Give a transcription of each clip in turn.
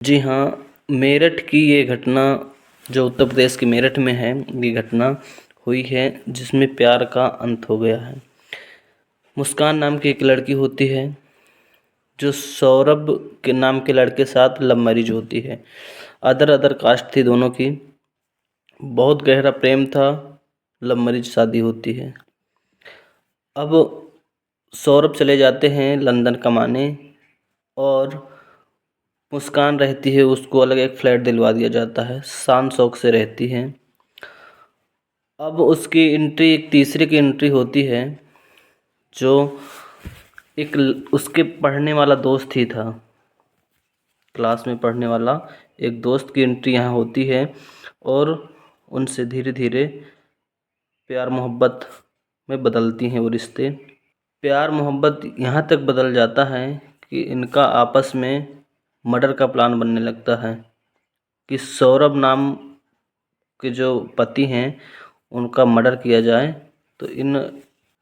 जी हाँ, मेरठ की ये घटना जो उत्तर प्रदेश के मेरठ में है, ये घटना हुई है जिसमें प्यार का अंत हो गया है। मुस्कान नाम की एक लड़की होती है जो सौरभ के नाम के लड़के साथ लव मैरिज होती है। अदर अदर कास्ट थी दोनों की, बहुत गहरा प्रेम था, लव मैरिज शादी होती है। अब सौरभ चले जाते हैं लंदन कमाने और मुस्कान रहती है, उसको अलग एक फ्लैट दिलवा दिया जाता है, शान शौक से रहती है। अब उसकी एंट्री एक तीसरे की एंट्री होती है जो उसके पढ़ने वाला दोस्त ही था, क्लास में पढ़ने वाला एक दोस्त की एंट्री यहाँ होती है और उनसे धीरे धीरे प्यार मोहब्बत में बदलती हैं वो रिश्ते। प्यार मोहब्बत यहाँ तक बदल जाता है कि इनका आपस में मर्डर का प्लान बनने लगता है कि सौरभ नाम के जो पति हैं उनका मर्डर किया जाए। तो इन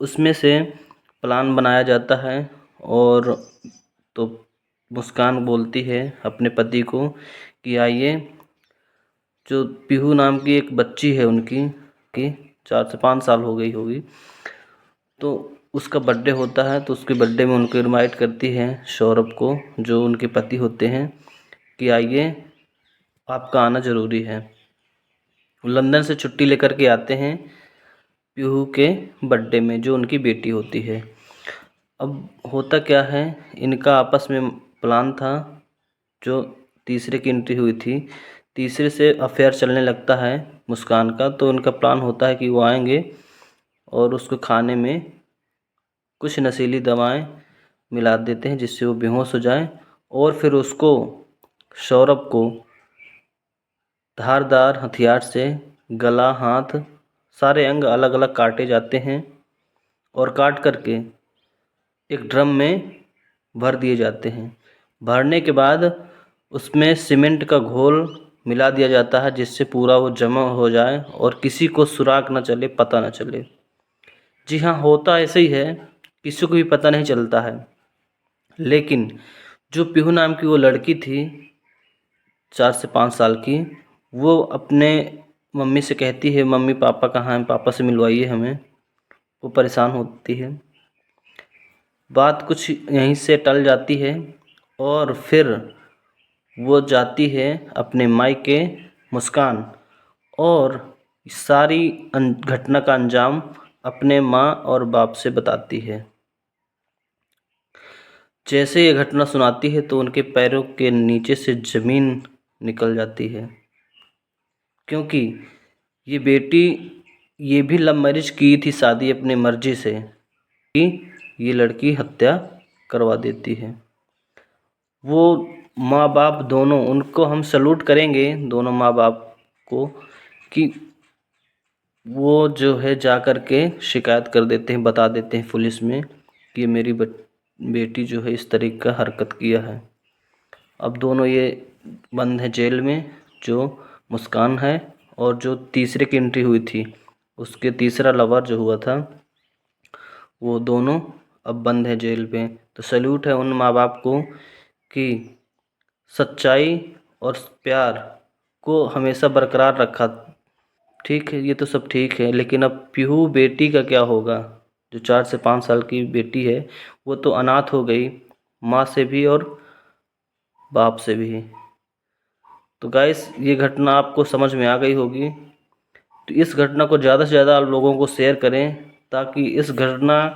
उसमें से प्लान बनाया जाता है और तो मुस्कान बोलती है अपने पति को कि आइए, जो पीहू नाम की एक बच्ची है उनकी कि 4 से 5 साल हो गई होगी, तो उसका बर्थडे होता है, तो उसके बर्थडे में उनको इनवाइट करती है सौरभ को, जो उनके पति होते हैं, कि आइए आपका आना ज़रूरी है। वो लंदन से छुट्टी लेकर के आते हैं पीहू के बर्थडे में, जो उनकी बेटी होती है। अब होता क्या है, इनका आपस में प्लान था, जो तीसरे की एंट्री हुई थी, तीसरे से अफेयर चलने लगता है मुस्कान का। तो उनका प्लान होता है कि वो आएंगे और उसको खाने में कुछ नशीली दवाएं मिला देते हैं जिससे वो बेहोश हो जाए, और फिर उसको सौरभ को धारदार हथियार से गला, हाथ, सारे अंग अलग अलग काटे जाते हैं और काट करके एक ड्रम में भर दिए जाते हैं। भरने के बाद उसमें सीमेंट का घोल मिला दिया जाता है जिससे पूरा वो जमा हो जाए और किसी को सुराग न चले, पता न चले। जी हाँ, होता ऐसे ही है, किसी को भी पता नहीं चलता है। लेकिन जो पीहू नाम की वो लड़की थी 4 से 5 साल की, वो अपने मम्मी से कहती है मम्मी पापा कहाँ हैं, पापा से मिलवाइए हमें। वो परेशान होती है, बात कुछ यहीं से टल जाती है और फिर वो जाती है अपने मायके मुस्कान और सारी घटना का अंजाम अपने माँ और बाप से बताती है। जैसे ये घटना सुनाती है तो उनके पैरों के नीचे से ज़मीन निकल जाती है, क्योंकि ये बेटी ये भी लव मैरिज की थी, शादी अपने मर्जी से कि ये लड़की हत्या करवा देती है। वो माँ बाप दोनों, उनको हम सैल्यूट करेंगे दोनों माँ बाप को, कि वो जो है जा कर के शिकायत कर देते हैं, बता देते हैं पुलिस में कि मेरी बेटी जो है इस तरीके का हरकत किया है। अब दोनों ये बंद है जेल में, जो मुस्कान है और जो तीसरे की एंट्री हुई थी, उसके तीसरा लवर जो हुआ था, वो दोनों अब बंद है जेल में। तो सैल्यूट है उन माँ बाप को कि सच्चाई और प्यार को हमेशा बरकरार रखा। ठीक है, ये तो सब ठीक है, लेकिन अब पीहू बेटी का क्या होगा? जो 4 से 5 साल की बेटी है, वो तो अनाथ हो गई, माँ से भी और बाप से भी। तो गाइस, ये घटना आपको समझ में आ गई होगी। तो इस घटना को ज़्यादा से ज़्यादा आप लोगों को शेयर करें ताकि इस घटना